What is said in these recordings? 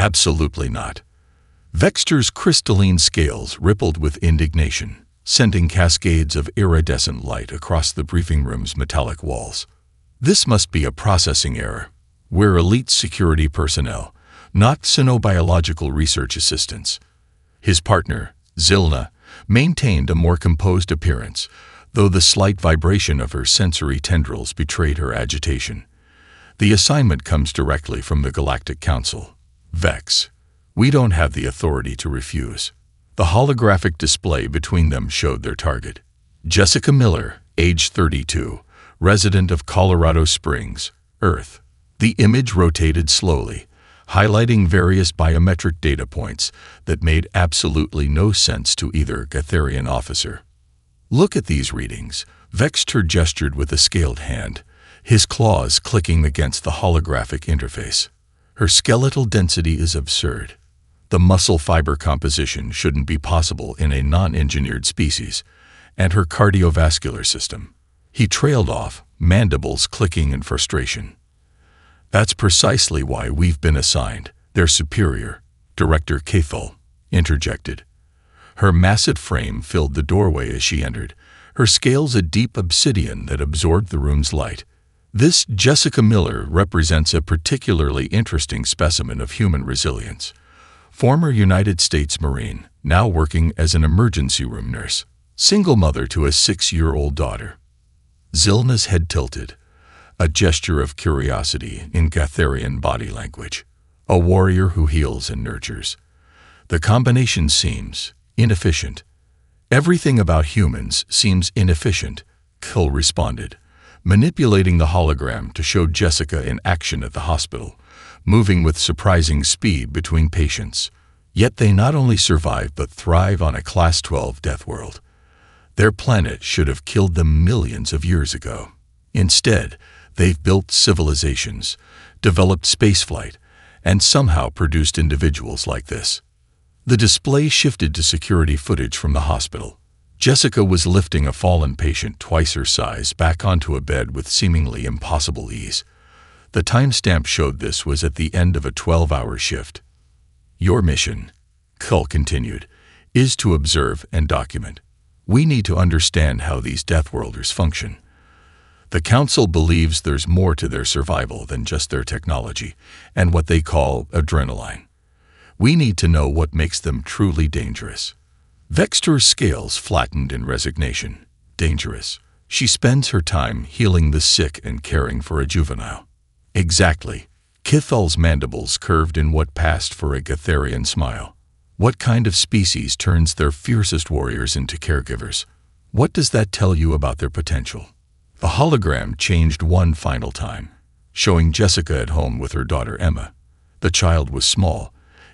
Absolutely not. Vexter's crystalline scales rippled with indignation, sending cascades of iridescent light across the briefing room's metallic walls. This must be a processing error. We're elite security personnel, not xenobiological research assistants. His partner, Zilna, maintained a more composed appearance, though the slight vibration of her sensory tendrils betrayed her agitation. The assignment comes directly from the Galactic Council. Vex, we don't have the authority to refuse. The holographic display between them showed their target. Jessica Miller, age 32, resident of Colorado Springs, Earth. The image rotated slowly, highlighting various biometric data points that made absolutely no sense to either Gatherian officer. Look at these readings. Vexter gestured with a scaled hand, his claws clicking against the holographic interface. Her skeletal density is absurd. The muscle fiber composition shouldn't be possible in a non-engineered species, and her cardiovascular system. He trailed off, mandibles clicking in frustration. That's precisely why we've been assigned. Their superior, Director Cathal, interjected. Her massive frame filled the doorway as she entered, her scales a deep obsidian that absorbed the room's light. This Jessica Miller represents a particularly interesting specimen of human resilience. Former United States Marine, now working as an emergency room nurse, single mother to a 6-year-old daughter. Zilna's head tilted, a gesture of curiosity in Gatherian body language. A warrior who heals and nurtures. The combination seems inefficient. Everything about humans seems inefficient, Kill responded, manipulating the hologram to show Jessica in action at the hospital, moving with surprising speed between patients. Yet they not only survive but thrive on a Class 12 death world. Their planet should have killed them millions of years ago. Instead, they've built civilizations, developed spaceflight, and somehow produced individuals like this. The display shifted to security footage from the hospital. Jessica was lifting a fallen patient twice her size back onto a bed with seemingly impossible ease. The timestamp showed this was at the end of a 12-hour shift. Your mission, Kull continued, is to observe and document. We need to understand how these Deathworlders function. The Council believes there's more to their survival than just their technology and what they call adrenaline. We need to know what makes them truly dangerous. Vexter's scales flattened in resignation. Dangerous. She spends her time healing the sick and caring for a juvenile. Exactly. Kithal's mandibles curved in what passed for a Gatherian smile. What kind of species turns their fiercest warriors into caregivers? What does that tell you about their potential? The hologram changed one final time, showing Jessica at home with her daughter Emma. The child was small,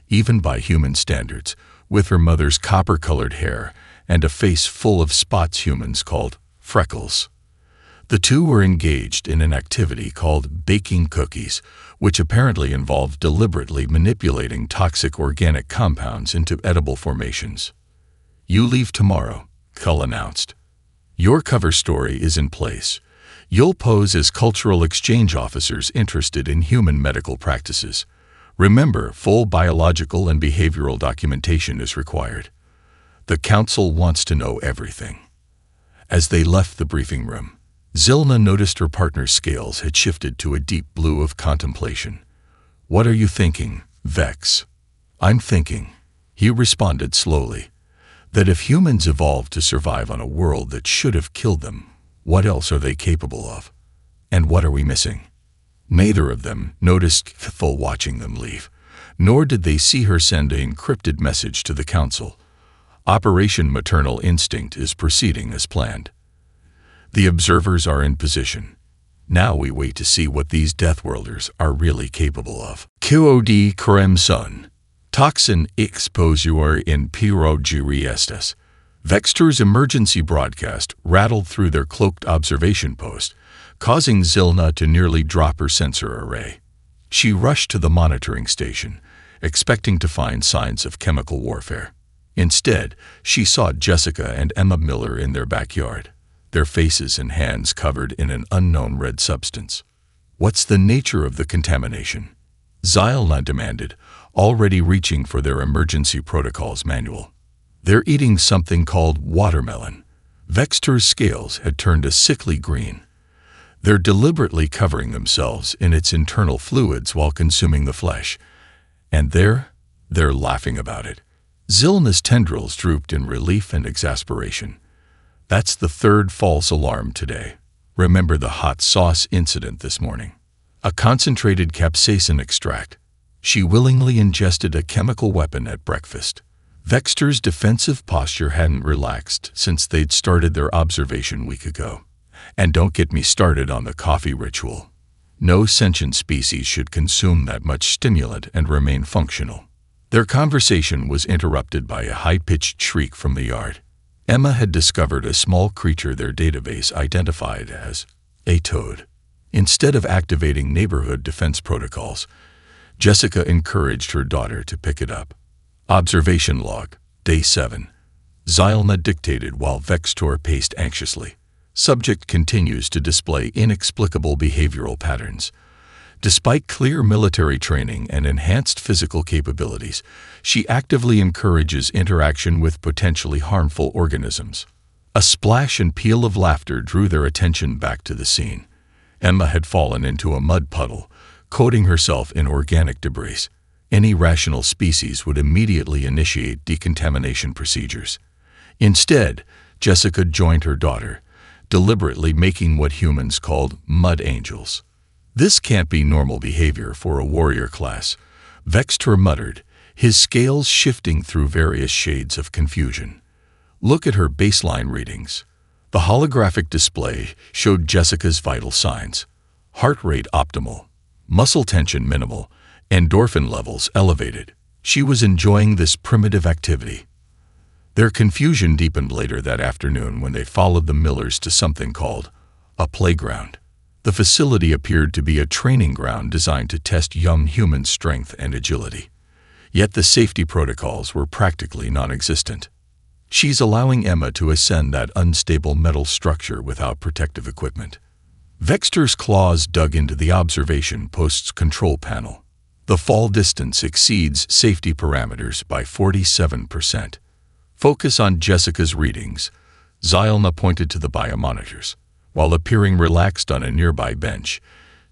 even by human standards, with her mother's copper-colored hair and a face full of spots humans called freckles. The two were engaged in an activity called baking cookies, which apparently involved deliberately manipulating toxic organic compounds into edible formations. You leave tomorrow, Kull announced. Your cover story is in place. You'll pose as cultural exchange officers interested in human medical practices. Remember, full biological and behavioral documentation is required. The Council wants to know everything. As they left the briefing room, Zilna noticed her partner's scales had shifted to a deep blue of contemplation. What are you thinking, Vex? I'm thinking, he responded slowly, that if humans evolved to survive on a world that should have killed them, what else are they capable of? And what are we missing? Neither of them noticed Cathal watching them leave, nor did they see her send an encrypted message to the Council. Operation Maternal Instinct is proceeding as planned. The observers are in position. Now we wait to see what these Deathworlders are really capable of. QOD Kremson. Toxin exposure in Pyrogeriestes. Vexter's emergency broadcast rattled through their cloaked observation post, causing Zilna to nearly drop her sensor array. She rushed to the monitoring station, expecting to find signs of chemical warfare. Instead, she saw Jessica and Emma Miller in their backyard, their faces and hands covered in an unknown red substance. What's the nature of the contamination? Zilna demanded, already reaching for their emergency protocols manual. They're eating something called watermelon. Vextor's scales had turned a sickly green. They're deliberately covering themselves in its internal fluids while consuming the flesh. And they're laughing about it. Zilna's tendrils drooped in relief and exasperation. That's the third false alarm today. Remember the hot sauce incident this morning? A concentrated capsaicin extract. She willingly ingested a chemical weapon at breakfast. Vextor's defensive posture hadn't relaxed since they'd started their observation week ago. And don't get me started on the coffee ritual. No sentient species should consume that much stimulant and remain functional. Their conversation was interrupted by a high-pitched shriek from the yard. Emma had discovered a small creature their database identified as a toad. Instead of activating neighborhood defense protocols, Jessica encouraged her daughter to pick it up. Observation log, Day 7. Zilna dictated while Vextor paced anxiously. Subject continues to display inexplicable behavioral patterns. Despite clear military training and enhanced physical capabilities, she actively encourages interaction with potentially harmful organisms. A splash and peal of laughter drew their attention back to the scene. Emma had fallen into a mud puddle, coating herself in organic debris. Any rational species would immediately initiate decontamination procedures. Instead, Jessica joined her daughter, deliberately making what humans called mud angels. This can't be normal behavior for a warrior class, Vextor muttered, his scales shifting through various shades of confusion. Look at her baseline readings. The holographic display showed Jessica's vital signs. Heart rate optimal, muscle tension minimal, endorphin levels elevated. She was enjoying this primitive activity. Their confusion deepened later that afternoon when they followed the Millers to something called a playground. The facility appeared to be a training ground designed to test young human strength and agility. Yet the safety protocols were practically non-existent. She's allowing Emma to ascend that unstable metal structure without protective equipment. Vextor's claws dug into the observation post's control panel. The fall distance exceeds safety parameters by 47%. Focus on Jessica's readings. Zilna pointed to the biomonitors. While appearing relaxed on a nearby bench,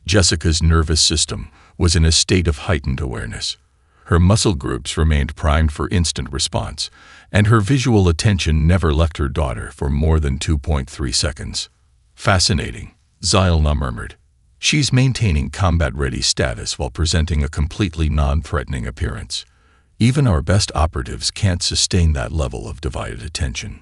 Jessica's nervous system was in a state of heightened awareness. Her muscle groups remained primed for instant response, and her visual attention never left her daughter for more than 2.3 seconds. Fascinating, Zilna murmured. She's maintaining combat-ready status while presenting a completely non-threatening appearance. Even our best operatives can't sustain that level of divided attention.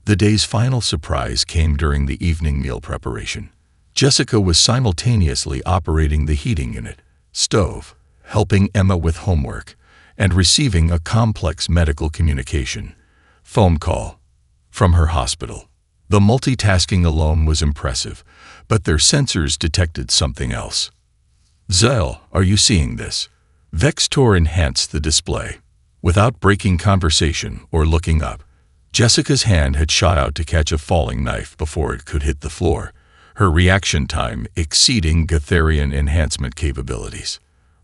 The day's final surprise came during the evening meal preparation. Jessica was simultaneously operating the heating unit, stove, helping Emma with homework, and receiving a complex medical communication, phone call, from her hospital. The multitasking alone was impressive, but their sensors detected something else. Zell, are you seeing this? Vextor enhanced the display. Without breaking conversation or looking up, Jessica's hand had shot out to catch a falling knife before it could hit the floor, her reaction time exceeding Gatharian enhancement capabilities.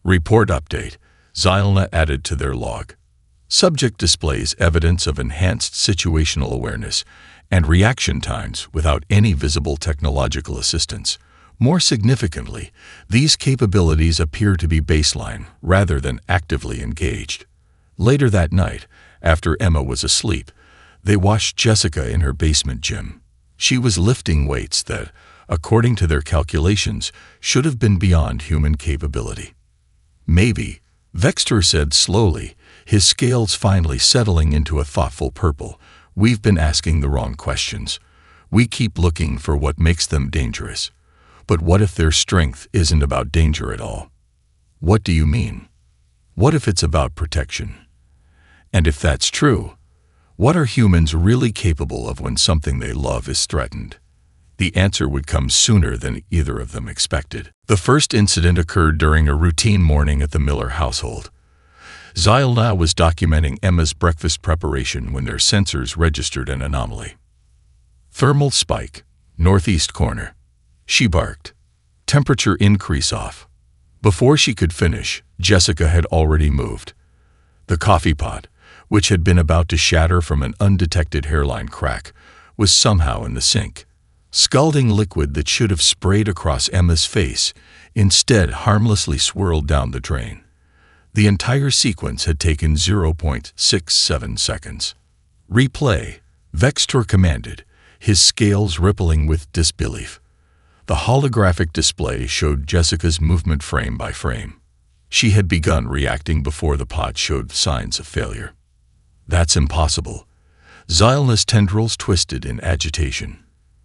Report update, Zilna added to their log. Subject displays evidence of enhanced situational awareness and reaction times without any visible technological assistance. More significantly, these capabilities appear to be baseline rather than actively engaged. Later that night, after Emma was asleep, they watched Jessica in her basement gym. She was lifting weights that, according to their calculations, should have been beyond human capability. Maybe, Vextor said slowly, his scales finally settling into a thoughtful purple, we've been asking the wrong questions. We keep looking for what makes them dangerous. But what if their strength isn't about danger at all? What do you mean? What if it's about protection? And if that's true, what are humans really capable of when something they love is threatened? The answer would come sooner than either of them expected. The first incident occurred during a routine morning at the Miller household. Zilna was documenting Emma's breakfast preparation when their sensors registered an anomaly. Thermal spike, northeast corner. She barked. Temperature increase off. Before she could finish, Jessica had already moved. The coffee pot, which had been about to shatter from an undetected hairline crack, was somehow in the sink. Scalding liquid that should have sprayed across Emma's face instead harmlessly swirled down the drain. The entire sequence had taken 0.67 seconds. "Replay," Vextor commanded, his scales rippling with disbelief. The holographic display showed Jessica's movement frame by frame. She had begun reacting before the pot showed signs of failure. "That's impossible." Xylna's tendrils twisted in agitation.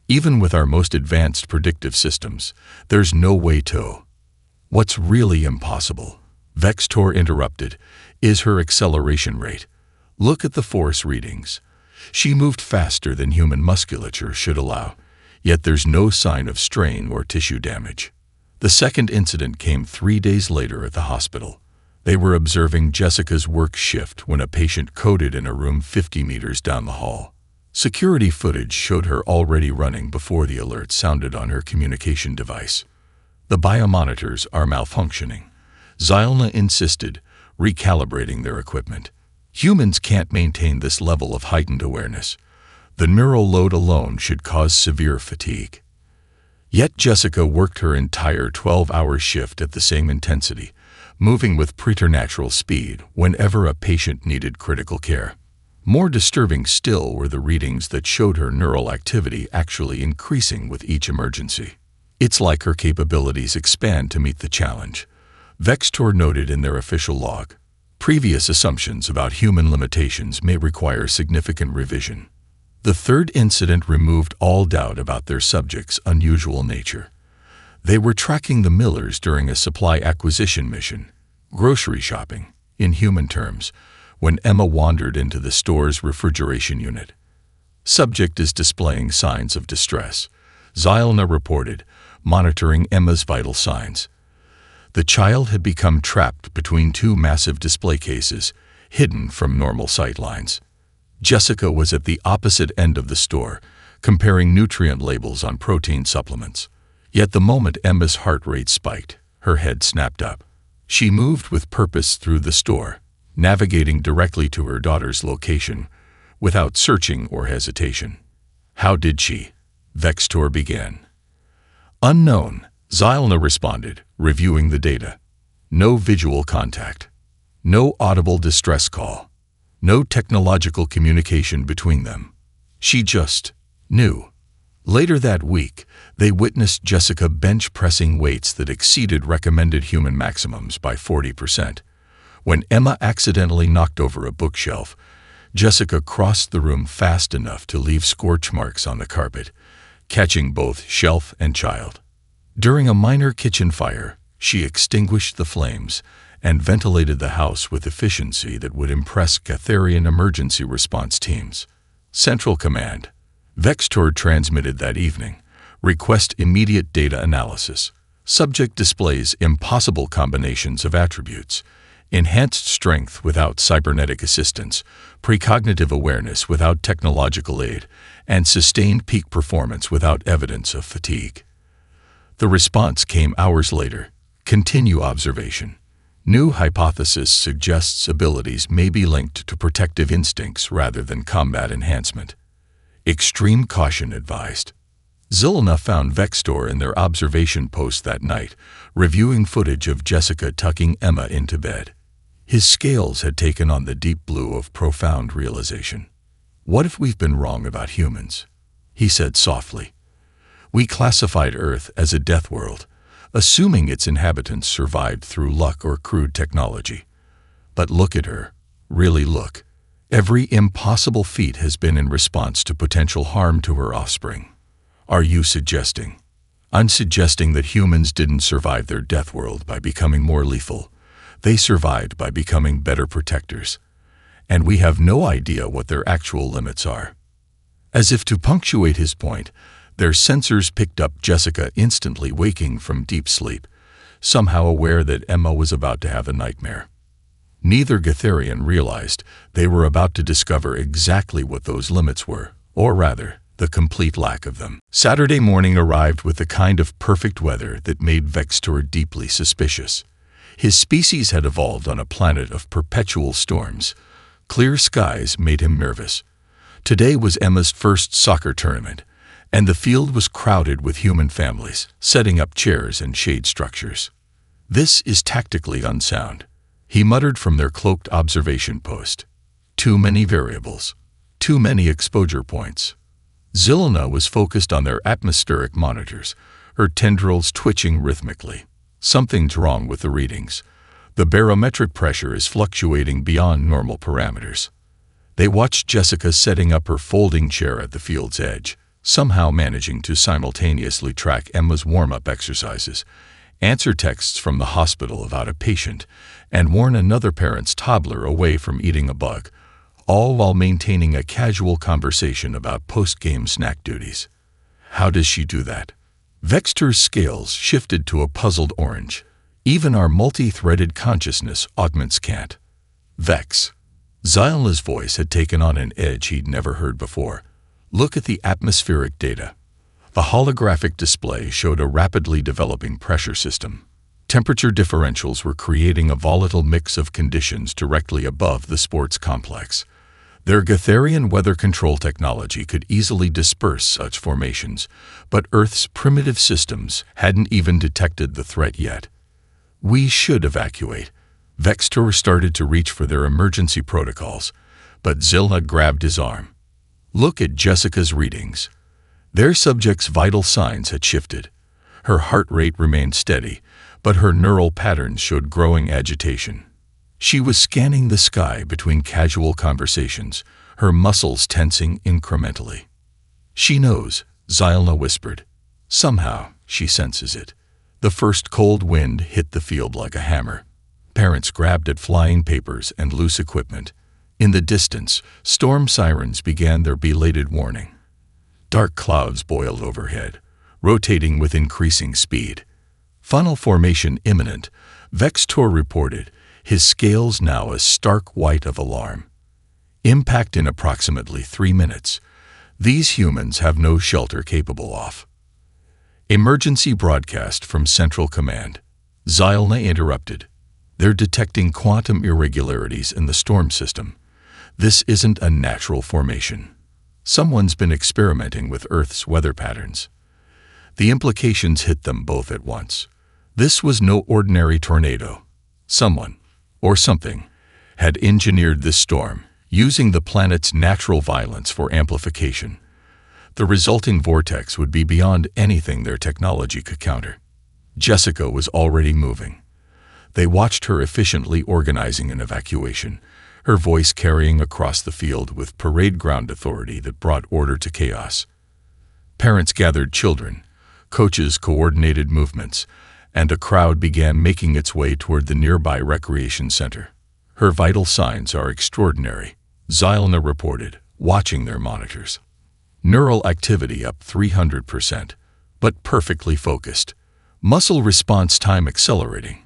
"Even with our most advanced predictive systems, there's no way to." "What's really impossible," Vextor interrupted, "is her acceleration rate. Look at the force readings. She moved faster than human musculature should allow, yet there's no sign of strain or tissue damage." The second incident came 3 days later at the hospital. They were observing Jessica's work shift when a patient coded in a room 50 meters down the hall. Security footage showed her already running before the alert sounded on her communication device. "The biomonitors are malfunctioning," Xylna insisted, recalibrating their equipment. "Humans can't maintain this level of heightened awareness. The neural load alone should cause severe fatigue." Yet Jessica worked her entire 12-hour shift at the same intensity, moving with preternatural speed whenever a patient needed critical care. More disturbing still were the readings that showed her neural activity actually increasing with each emergency. "It's like her capabilities expand to meet the challenge," Vextor noted in their official log. "Previous assumptions about human limitations may require significant revision." The third incident removed all doubt about their subject's unusual nature. They were tracking the Millers during a supply acquisition mission, grocery shopping, in human terms, when Emma wandered into the store's refrigeration unit. "Subject is displaying signs of distress," Xylna reported, monitoring Emma's vital signs. The child had become trapped between two massive display cases, hidden from normal sight lines. Jessica was at the opposite end of the store, comparing nutrient labels on protein supplements. Yet the moment Emma's heart rate spiked, her head snapped up. She moved with purpose through the store, navigating directly to her daughter's location, without searching or hesitation. "How did she?" Vextor began. "Unknown," Xylna responded, reviewing the data. "No visual contact. No audible distress call. No technological communication between them. She just knew." Later that week, they witnessed Jessica bench-pressing weights that exceeded recommended human maximums by 40%. When Emma accidentally knocked over a bookshelf, Jessica crossed the room fast enough to leave scorch marks on the carpet, catching both shelf and child. During a minor kitchen fire, she extinguished the flames and ventilated the house with efficiency that would impress Catharian emergency response teams. "Central Command," Vextor transmitted that evening. "Request immediate data analysis. Subject displays impossible combinations of attributes. Enhanced strength without cybernetic assistance, precognitive awareness without technological aid, and sustained peak performance without evidence of fatigue." The response came hours later. "Continue observation. New hypothesis suggests abilities may be linked to protective instincts rather than combat enhancement. Extreme caution advised." Xylna found Vextor in their observation post that night, reviewing footage of Jessica tucking Emma into bed. His scales had taken on the deep blue of profound realization. "What if we've been wrong about humans?" he said softly. "We classified Earth as a death world, assuming its inhabitants survived through luck or crude technology. But look at her. Really look. Every impossible feat has been in response to potential harm to her offspring. Are you suggesting?" "I'm suggesting that humans didn't survive their death world by becoming more lethal. They survived by becoming better protectors. And we have no idea what their actual limits are." As if to punctuate his point, their sensors picked up Jessica instantly waking from deep sleep, somehow aware that Emma was about to have a nightmare. Neither Gatharian realized they were about to discover exactly what those limits were, or rather, the complete lack of them. Saturday morning arrived with the kind of perfect weather that made Vextor deeply suspicious. His species had evolved on a planet of perpetual storms. Clear skies made him nervous. Today was Emma's first soccer tournament, and the field was crowded with human families, setting up chairs and shade structures. "This is tactically unsound," he muttered from their cloaked observation post. "Too many variables. Too many exposure points." Zilna was focused on their atmospheric monitors, her tendrils twitching rhythmically. "Something's wrong with the readings. The barometric pressure is fluctuating beyond normal parameters." They watched Jessica setting up her folding chair at the field's edge, somehow managing to simultaneously track Emma's warm-up exercises, answer texts from the hospital about a patient, and warn another parent's toddler away from eating a bug, all while maintaining a casual conversation about post-game snack duties. How does she do that? Vextor's scales shifted to a puzzled orange. Even our multi-threaded consciousness augments can't. Vex. Xylna's voice had taken on an edge he'd never heard before. Look at the atmospheric data. The holographic display showed a rapidly developing pressure system. Temperature differentials were creating a volatile mix of conditions directly above the sports complex. Their Gatharian weather control technology could easily disperse such formations, but Earth's primitive systems hadn't even detected the threat yet. "We should evacuate." Vextor started to reach for their emergency protocols, but Zilna grabbed his arm. "Look at Jessica's readings." Their subject's vital signs had shifted. Her heart rate remained steady, but her neural patterns showed growing agitation. She was scanning the sky between casual conversations, her muscles tensing incrementally. "She knows," Xylna whispered. "Somehow, she senses it." The first cold wind hit the field like a hammer. Parents grabbed at flying papers and loose equipment. In the distance, storm sirens began their belated warning. Dark clouds boiled overhead, rotating with increasing speed. "Funnel formation imminent," Vextor reported, his scales now a stark white of alarm. "Impact in approximately 3 minutes. These humans have no shelter capable of." Emergency broadcast from Central Command. Xylna interrupted. "They're detecting quantum irregularities in the storm system. This isn't a natural formation. Someone's been experimenting with Earth's weather patterns." The implications hit them both at once. This was no ordinary tornado. Someone, or something, had engineered this storm, using the planet's natural violence for amplification. The resulting vortex would be beyond anything their technology could counter. Jessica was already moving. They watched her efficiently organizing an evacuation, her voice carrying across the field with parade ground authority that brought order to chaos. Parents gathered children, coaches coordinated movements, and a crowd began making its way toward the nearby recreation center. "Her vital signs are extraordinary," Xylna reported, watching their monitors. "Neural activity up 300%, but perfectly focused. Muscle response time accelerating.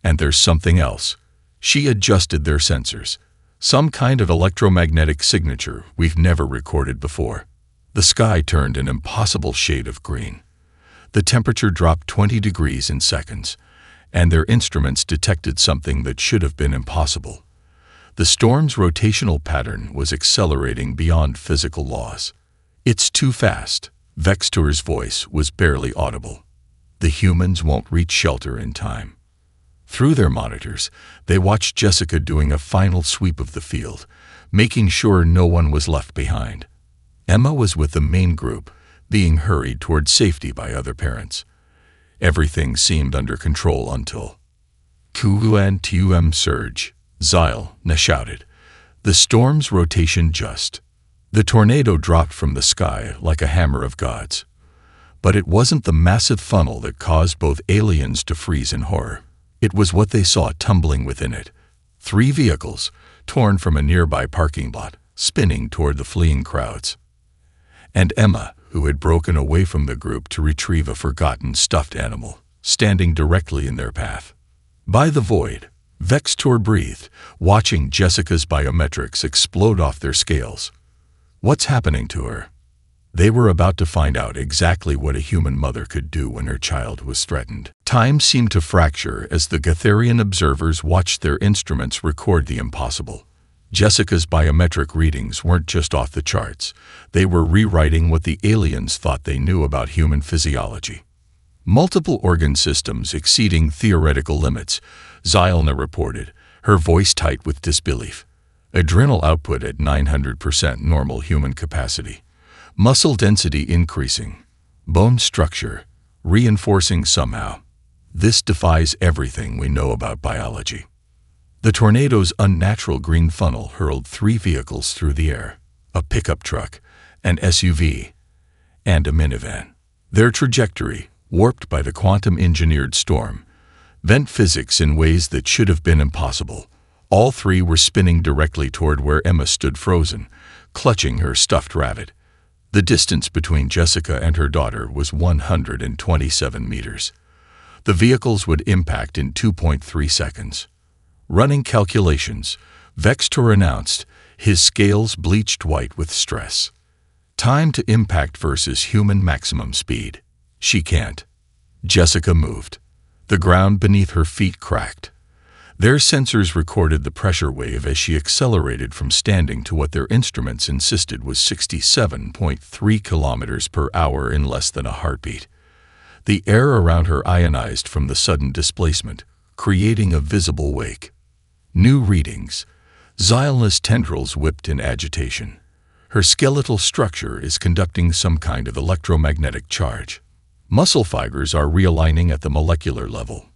And there's something else." She adjusted their sensors. "Some kind of electromagnetic signature we've never recorded before." The sky turned an impossible shade of green. The temperature dropped 20 degrees in seconds, and their instruments detected something that should have been impossible. The storm's rotational pattern was accelerating beyond physical laws. "It's too fast." Vextor's voice was barely audible. "The humans won't reach shelter in time." Through their monitors, they watched Jessica doing a final sweep of the field, making sure no one was left behind. Emma was with the main group, being hurried toward safety by other parents. Everything seemed under control until QUNTUM surge, Xylna shouted. The storm's rotation just. The tornado dropped from the sky like a hammer of gods. But it wasn't the massive funnel that caused both aliens to freeze in horror. It was what they saw tumbling within it. 3 vehicles, torn from a nearby parking lot, spinning toward the fleeing crowds. And Emma, who had broken away from the group to retrieve a forgotten stuffed animal, standing directly in their path. By the void, Vextor breathed, watching Jessica's biometrics explode off their scales. "What's happening to her?" They were about to find out exactly what a human mother could do when her child was threatened. Time seemed to fracture as the Gatherian observers watched their instruments record the impossible. Jessica's biometric readings weren't just off the charts. They were rewriting what the aliens thought they knew about human physiology. Multiple organ systems exceeding theoretical limits, Zylna reported, her voice tight with disbelief. Adrenal output at 900% normal human capacity. Muscle density increasing. Bone structure reinforcing somehow. This defies everything we know about biology. The tornado's unnatural green funnel hurled 3 vehicles through the air, a pickup truck, an SUV, and a minivan. Their trajectory, warped by the quantum-engineered storm, bent physics in ways that should have been impossible. All 3 were spinning directly toward where Emma stood frozen, clutching her stuffed rabbit. The distance between Jessica and her daughter was 127 meters. The vehicles would impact in 2.3 seconds. Running calculations, Vextor announced, his scales bleached white with stress. Time to impact versus human maximum speed. She can't. Jessica moved. The ground beneath her feet cracked. Their sensors recorded the pressure wave as she accelerated from standing to what their instruments insisted was 67.3 kilometers per hour in less than a heartbeat. The air around her ionized from the sudden displacement, creating a visible wake. New readings. Zylna's tendrils whipped in agitation. Her skeletal structure is conducting some kind of electromagnetic charge. Muscle fibers are realigning at the molecular level.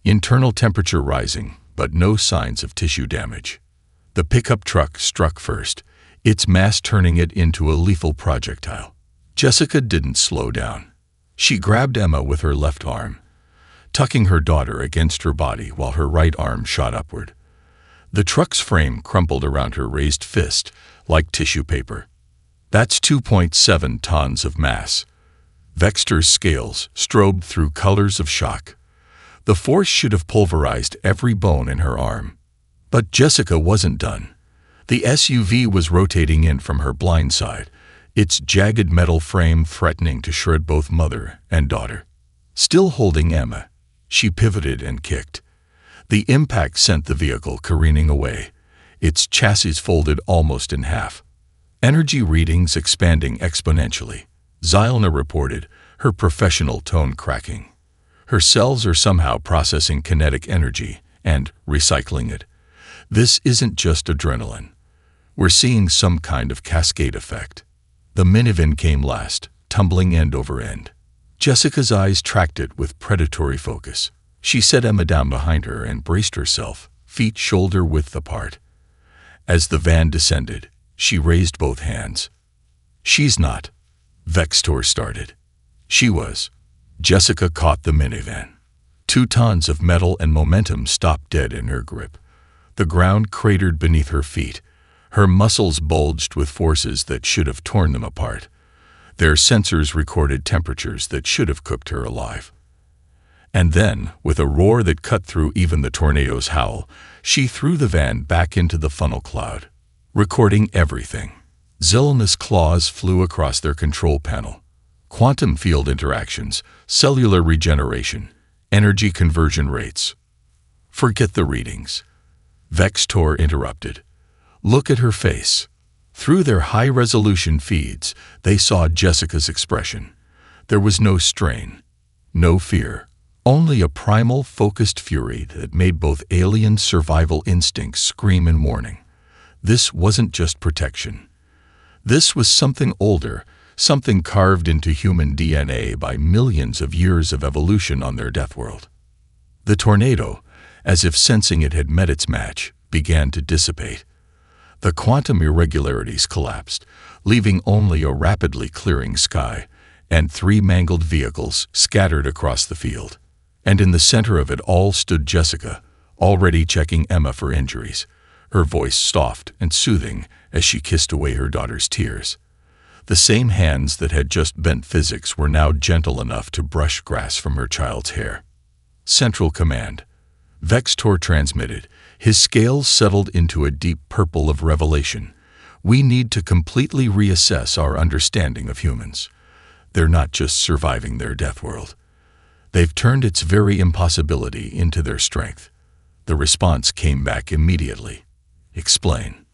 Internal temperature rising, but no signs of tissue damage. The pickup truck struck first, its mass turning it into a lethal projectile. Jessica didn't slow down. She grabbed Emma with her left arm, tucking her daughter against her body while her right arm shot upward. The truck's frame crumpled around her raised fist like tissue paper. That's 2.7 tons of mass. Vextor's scales strobed through colors of shock. The force should have pulverized every bone in her arm. But Jessica wasn't done. The SUV was rotating in from her blind side, its jagged metal frame threatening to shred both mother and daughter. Still holding Emma, she pivoted and kicked. The impact sent the vehicle careening away, its chassis folded almost in half. Energy readings expanding exponentially. Zylna reported, her professional tone cracking. Her cells are somehow processing kinetic energy and recycling it. This isn't just adrenaline. We're seeing some kind of cascade effect. The minivan came last, tumbling end over end. Jessica's eyes tracked it with predatory focus. She set Emma down behind her and braced herself, feet shoulder-width apart. As the van descended, she raised both hands. She's not. Vextor started. She was. Jessica caught the minivan. 2 tons of metal and momentum stopped dead in her grip. The ground cratered beneath her feet. Her muscles bulged with forces that should have torn them apart. Their sensors recorded temperatures that should have cooked her alive. And then, with a roar that cut through even the tornado's howl, she threw the van back into the funnel cloud, recording everything. Zylna's claws flew across their control panel. Quantum field interactions, cellular regeneration, energy conversion rates. Forget the readings. Vextor interrupted. Look at her face. Through their high-resolution feeds, they saw Jessica's expression. There was no strain, no fear, only a primal, focused fury that made both alien survival instincts scream in warning. This wasn't just protection. This was something older, something carved into human DNA by millions of years of evolution on their death world. The tornado, as if sensing it had met its match, began to dissipate. The quantum irregularities collapsed, leaving only a rapidly clearing sky and 3 mangled vehicles scattered across the field. And in the center of it all stood Jessica, already checking Emma for injuries, her voice soft and soothing as she kissed away her daughter's tears. The same hands that had just bent physics were now gentle enough to brush grass from her child's hair. Central Command. Vextor transmitted. His scales settled into a deep purple of revelation. We need to completely reassess our understanding of humans. They're not just surviving their death world. They've turned its very impossibility into their strength. The response came back immediately. Explain.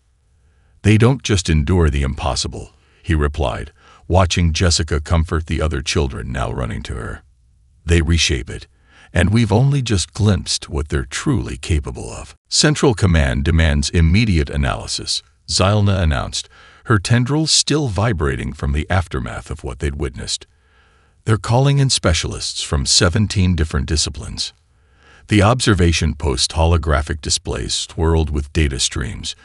They don't just endure the impossible, he replied, watching Jessica comfort the other children now running to her. They reshape it, and we've only just glimpsed what they're truly capable of. Central Command demands immediate analysis, Xylna announced, her tendrils still vibrating from the aftermath of what they'd witnessed. They're calling in specialists from 17 different disciplines. The observation post holographic displays swirled with data streams,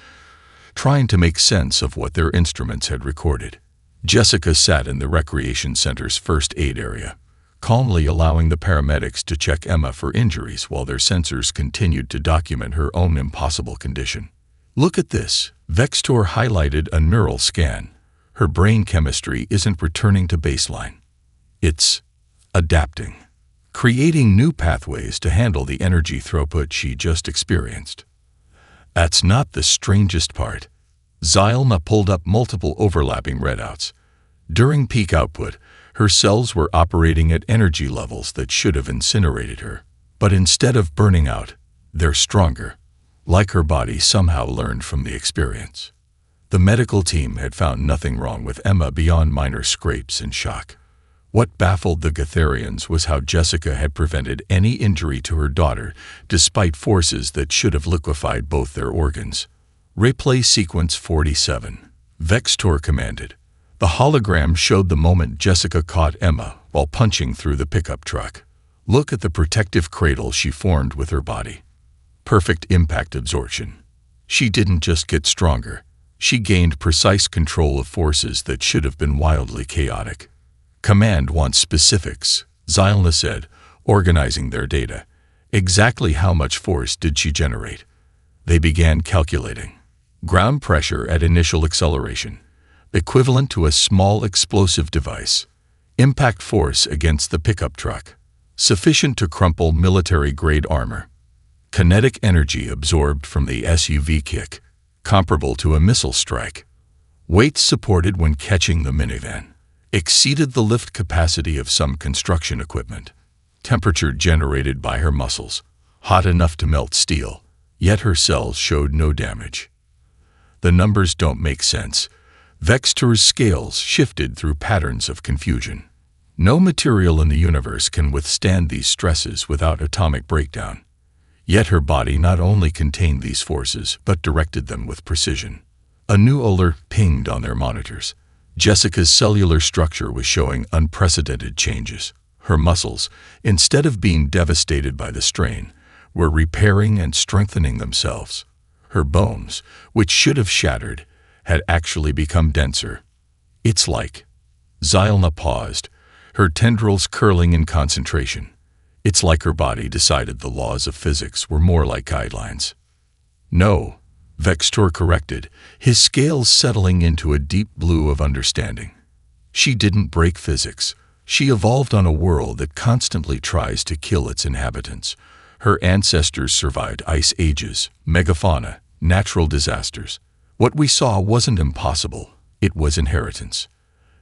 trying to make sense of what their instruments had recorded. Jessica sat in the recreation center's first aid area, calmly allowing the paramedics to check Emma for injuries while their sensors continued to document her own impossible condition. Look at this, Vextor highlighted a neural scan. Her brain chemistry isn't returning to baseline. It's adapting, creating new pathways to handle the energy throughput she just experienced. That's not the strangest part. Xylna pulled up multiple overlapping readouts. During peak output, her cells were operating at energy levels that should have incinerated her. But instead of burning out, they're stronger, like her body somehow learned from the experience. The medical team had found nothing wrong with Emma beyond minor scrapes and shock. What baffled the Gatherians was how Jessica had prevented any injury to her daughter, despite forces that should have liquefied both their organs. Replay sequence 47. Vextor commanded. The hologram showed the moment Jessica caught Emma while punching through the pickup truck. Look at the protective cradle she formed with her body. Perfect impact absorption. She didn't just get stronger. She gained precise control of forces that should have been wildly chaotic. Command wants specifics, Xylna said, organizing their data. Exactly how much force did she generate? They began calculating. Ground pressure at initial acceleration, equivalent to a small explosive device. Impact force against the pickup truck, sufficient to crumple military-grade armor. Kinetic energy absorbed from the SUV kick, comparable to a missile strike. Weight supported when catching the minivan. Exceeded the lift capacity of some construction equipment. Temperature generated by her muscles, hot enough to melt steel, yet her cells showed no damage. The numbers don't make sense. Vextor's scales shifted through patterns of confusion. No material in the universe can withstand these stresses without atomic breakdown. Yet her body not only contained these forces, but directed them with precision. A new alert pinged on their monitors. Jessica's cellular structure was showing unprecedented changes. Her muscles, instead of being devastated by the strain, were repairing and strengthening themselves. Her bones, which should have shattered, had actually become denser. It's like... Xylna paused, her tendrils curling in concentration. It's like her body decided the laws of physics were more like guidelines. No, Vextor corrected, his scales settling into a deep blue of understanding. She didn't break physics. She evolved on a world that constantly tries to kill its inhabitants. Her ancestors survived ice ages, megafauna, natural disasters. What we saw wasn't impossible, it was inheritance.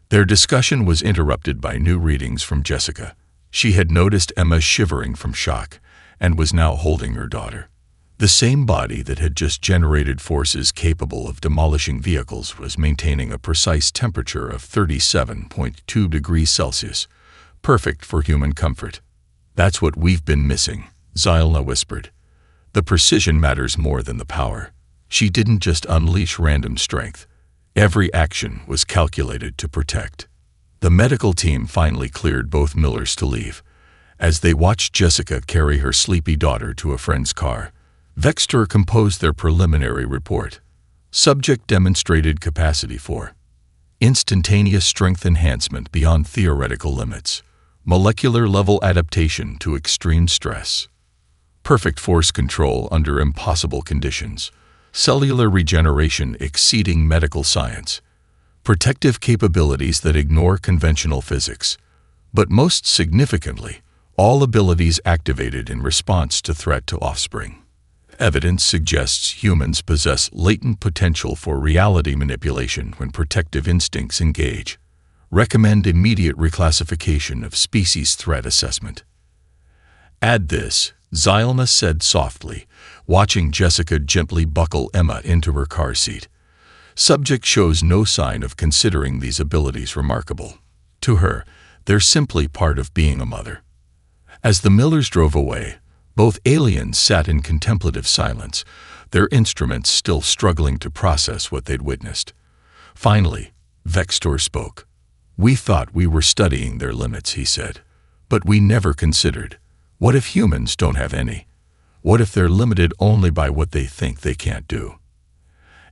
Their discussion was interrupted by new readings from Jessica. She had noticed Emma shivering from shock and was now holding her daughter. The same body that had just generated forces capable of demolishing vehicles was maintaining a precise temperature of 37.2 degrees Celsius, perfect for human comfort. That's what we've been missing, Xylna whispered. The precision matters more than the power. She didn't just unleash random strength. Every action was calculated to protect. The medical team finally cleared both Millers to leave. As they watched Jessica carry her sleepy daughter to a friend's car, Vextor composed their preliminary report. Subject demonstrated capacity for instantaneous strength enhancement beyond theoretical limits, molecular-level adaptation to extreme stress, perfect force control under impossible conditions, cellular regeneration exceeding medical science, protective capabilities that ignore conventional physics, but most significantly, all abilities activated in response to threat to offspring. Evidence suggests humans possess latent potential for reality manipulation when protective instincts engage. Recommend immediate reclassification of species threat assessment. Add this, Zylna said softly, watching Jessica gently buckle Emma into her car seat. Subject shows no sign of considering these abilities remarkable. To her, they're simply part of being a mother. As the Millers drove away, both aliens sat in contemplative silence, their instruments still struggling to process what they'd witnessed. Finally, Vextor spoke. "We thought we were studying their limits," he said. "But we never considered, what if humans don't have any? What if they're limited only by what they think they can't do?"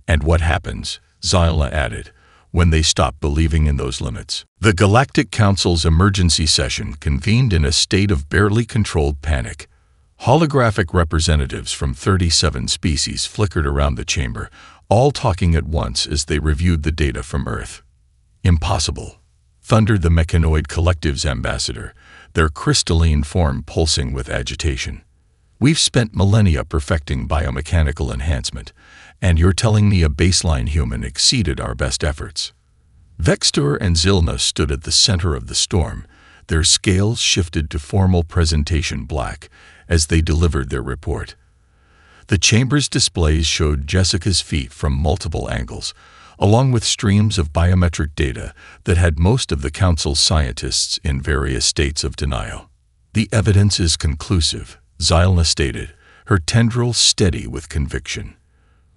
"And what happens," Zylna added, "when they stop believing in those limits?" The Galactic Council's emergency session convened in a state of barely controlled panic. Holographic representatives from 37 species flickered around the chamber, all talking at once as they reviewed the data from Earth. "Impossible," thundered the Mechanoid Collective's ambassador, their crystalline form pulsing with agitation. "We've spent millennia perfecting biomechanical enhancement, and you're telling me a baseline human exceeded our best efforts." Vextor and Zylna stood at the center of the storm, their scales shifted to formal presentation black as they delivered their report. The chamber's displays showed Jessica's feet from multiple angles, along with streams of biometric data that had most of the Council's scientists in various states of denial. "The evidence is conclusive," Zylna stated, her tendrils steady with conviction.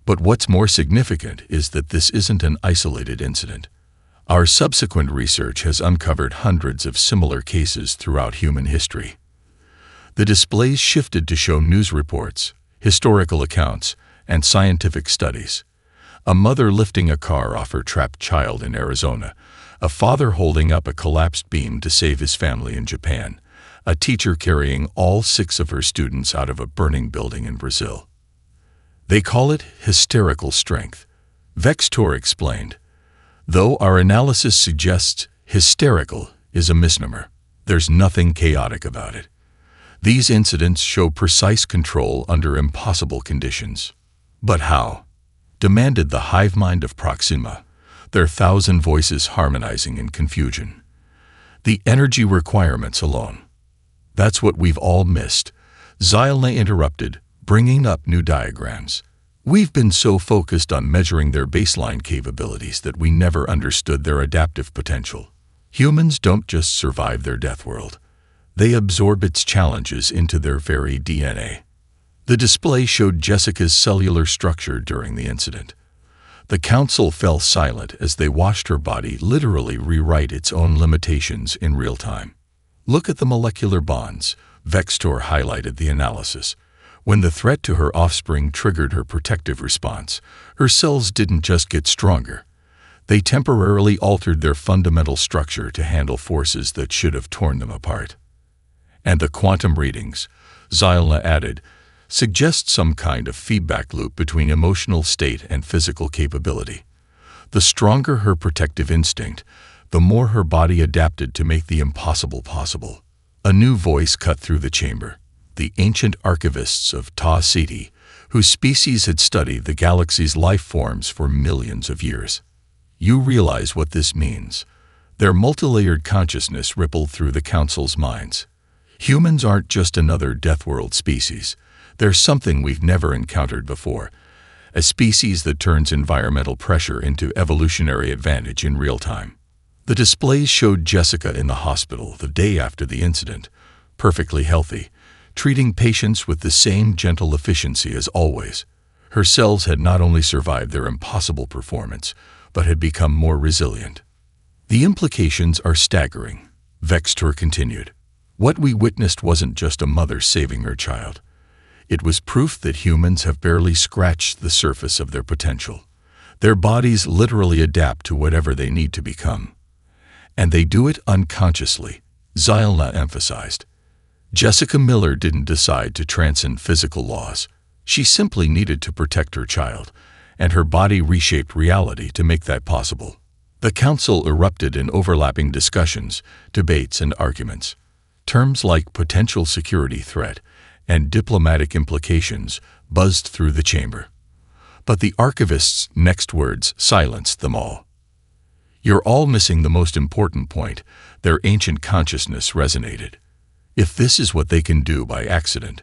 "But what's more significant is that this isn't an isolated incident. Our subsequent research has uncovered hundreds of similar cases throughout human history." The displays shifted to show news reports, historical accounts, and scientific studies. A mother lifting a car off her trapped child in Arizona, a father holding up a collapsed beam to save his family in Japan, a teacher carrying all 6 of her students out of a burning building in Brazil. "They call it hysterical strength," Vextor explained. "Though our analysis suggests hysterical is a misnomer, there's nothing chaotic about it. These incidents show precise control under impossible conditions." "But how?" demanded the hive mind of Proxima, their 1,000 voices harmonizing in confusion. "The energy requirements alone. That's what we've all missed," Zylna interrupted, bringing up new diagrams. "We've been so focused on measuring their baseline capabilities that we never understood their adaptive potential. Humans don't just survive their death world. They absorb its challenges into their very DNA." The display showed Jessica's cellular structure during the incident. The Council fell silent as they watched her body literally rewrite its own limitations in real time. "Look at the molecular bonds," Vextor highlighted the analysis. "When the threat to her offspring triggered her protective response, her cells didn't just get stronger. They temporarily altered their fundamental structure to handle forces that should have torn them apart." "And the quantum readings," Zylna added, "suggest some kind of feedback loop between emotional state and physical capability. The stronger her protective instinct, the more her body adapted to make the impossible possible." A new voice cut through the chamber, the ancient archivists of Ta Ceti, whose species had studied the galaxy's life forms for millions of years. "You realize what this means." Their multilayered consciousness rippled through the Council's minds. "Humans aren't just another Deathworld species. They're something we've never encountered before, a species that turns environmental pressure into evolutionary advantage in real time." The displays showed Jessica in the hospital the day after the incident, perfectly healthy, treating patients with the same gentle efficiency as always. Her cells had not only survived their impossible performance, but had become more resilient. "The implications are staggering," Vextor continued. "What we witnessed wasn't just a mother saving her child. It was proof that humans have barely scratched the surface of their potential. Their bodies literally adapt to whatever they need to become. And they do it unconsciously," Zylna emphasized. Jessica Miller didn't decide to transcend physical laws. She simply needed to protect her child, and her body reshaped reality to make that possible. The Council erupted in overlapping discussions, debates, and arguments. Terms like potential security threat and diplomatic implications buzzed through the chamber. But the archivist's next words silenced them all. "You're all missing the most important point," their ancient consciousness resonated. "If this is what they can do by accident,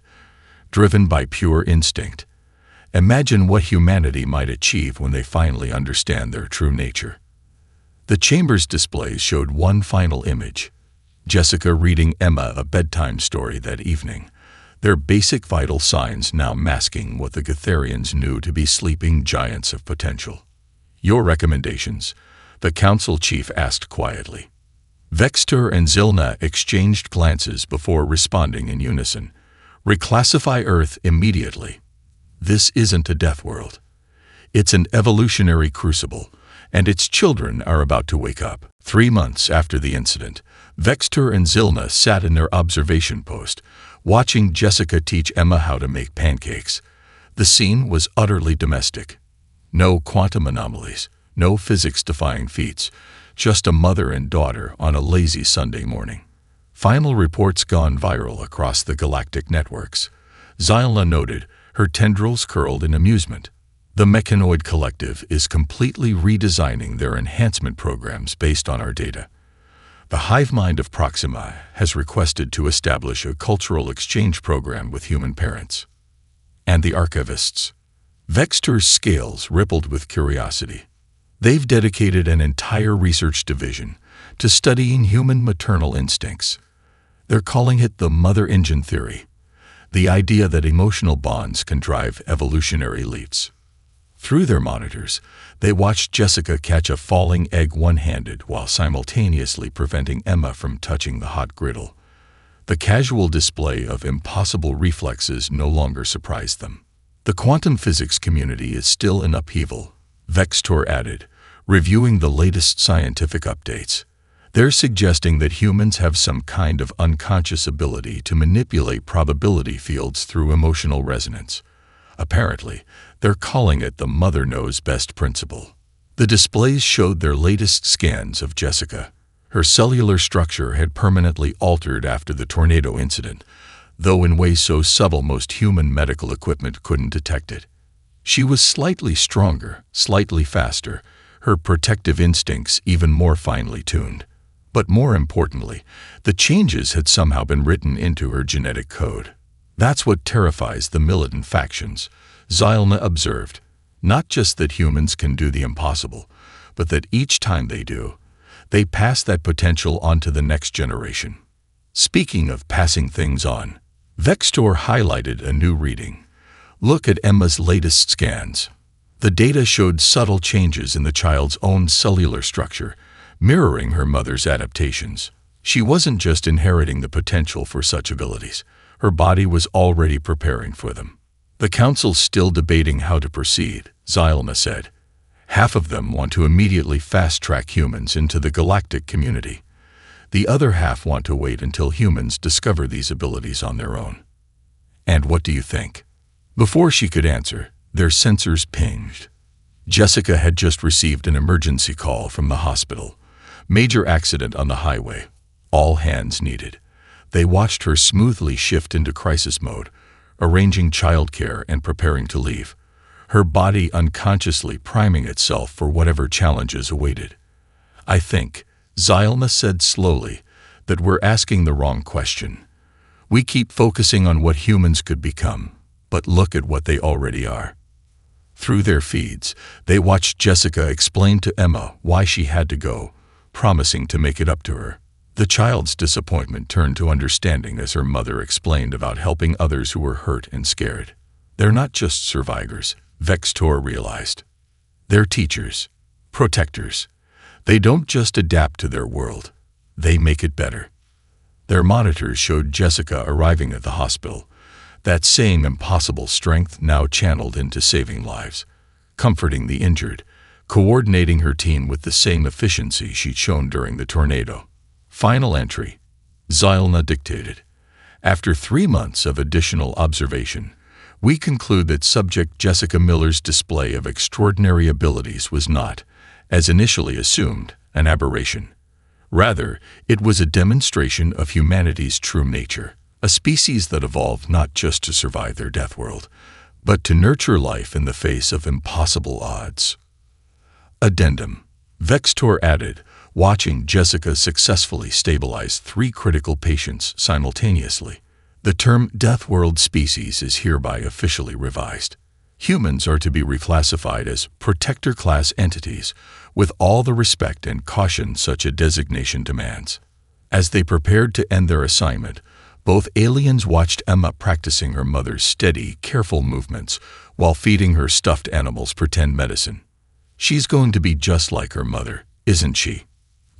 driven by pure instinct, imagine what humanity might achieve when they finally understand their true nature." The chamber's displays showed one final image: Jessica reading Emma a bedtime story that evening, their basic vital signs now masking what the Gatharians knew to be sleeping giants of potential. "Your recommendations?" the council chief asked quietly. Vexter and Zilna exchanged glances before responding in unison. "Reclassify Earth immediately. This isn't a death world. It's an evolutionary crucible, and its children are about to wake up." 3 months after the incident, Vexter and Zilna sat in their observation post, watching Jessica teach Emma how to make pancakes. The scene was utterly domestic. No quantum anomalies, no physics-defying feats, just a mother and daughter on a lazy Sunday morning. Final reports gone viral across the galactic networks. Zilna noted, her tendrils curled in amusement. "The Mechanoid Collective is completely redesigning their enhancement programs based on our data. The hive mind of Proxima has requested to establish a cultural exchange program with human parents." And the archivists? Vexter's scales rippled with curiosity. They've dedicated an entire research division to studying human maternal instincts. They're calling it the mother engine theory, the idea that emotional bonds can drive evolutionary leaps. Through their monitors, they watched Jessica catch a falling egg one-handed while simultaneously preventing Emma from touching the hot griddle. The casual display of impossible reflexes no longer surprised them. "The quantum physics community is still in upheaval," Vextor added, reviewing the latest scientific updates. "They're suggesting that humans have some kind of unconscious ability to manipulate probability fields through emotional resonance. Apparently, they're calling it the mother knows best principle." The displays showed their latest scans of Jessica. Her cellular structure had permanently altered after the tornado incident, though in ways so subtle most human medical equipment couldn't detect it. She was slightly stronger, slightly faster, her protective instincts even more finely tuned. But more importantly, the changes had somehow been written into her genetic code. "That's what terrifies the militant factions," Zilna observed. "Not just that humans can do the impossible, but that each time they do, they pass that potential on to the next generation." Speaking of passing things on, Vextor highlighted a new reading. "Look at Emma's latest scans." The data showed subtle changes in the child's own cellular structure, mirroring her mother's adaptations. She wasn't just inheriting the potential for such abilities. Her body was already preparing for them. "The council's still debating how to proceed," Zilna said. "Half of them want to immediately fast-track humans into the galactic community. The other half want to wait until humans discover these abilities on their own." "And what do you think?" Before she could answer, their sensors pinged. Jessica had just received an emergency call from the hospital. Major accident on the highway. All hands needed. They watched her smoothly shift into crisis mode, arranging childcare and preparing to leave, her body unconsciously priming itself for whatever challenges awaited. "I think," Zilna said slowly, "that we're asking the wrong question. We keep focusing on what humans could become, but look at what they already are." Through their feeds, they watched Jessica explain to Emma why she had to go, promising to make it up to her. The child's disappointment turned to understanding as her mother explained about helping others who were hurt and scared. "They're not just survivors," Vextor realized. "They're teachers, protectors. They don't just adapt to their world, they make it better." Their monitors showed Jessica arriving at the hospital, that same impossible strength now channeled into saving lives, comforting the injured, coordinating her team with the same efficiency she'd shown during the tornado. "Final entry," Zilna dictated. "After 3 months of additional observation, we conclude that subject Jessica Miller's display of extraordinary abilities was not, as initially assumed, an aberration. Rather, it was a demonstration of humanity's true nature, a species that evolved not just to survive their death world, but to nurture life in the face of impossible odds. Addendum. Vextor added, watching Jessica successfully stabilize 3 critical patients simultaneously. The term Deathworld species is hereby officially revised. Humans are to be reclassified as protector class entities, with all the respect and caution such a designation demands. As they prepared to end their assignment, both aliens watched Emma practicing her mother's steady, careful movements while feeding her stuffed animals pretend medicine. "She's going to be just like her mother, isn't she?"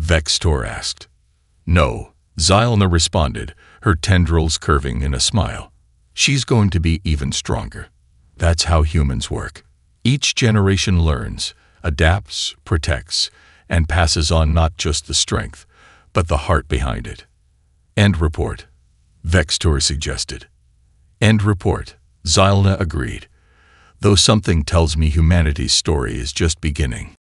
Vextor asked. "No," Xylna responded, her tendrils curving in a smile. "She's going to be even stronger. That's how humans work. Each generation learns, adapts, protects, and passes on not just the strength, but the heart behind it." "End report," Vextor suggested. "End report," Xylna agreed, "though something tells me humanity's story is just beginning."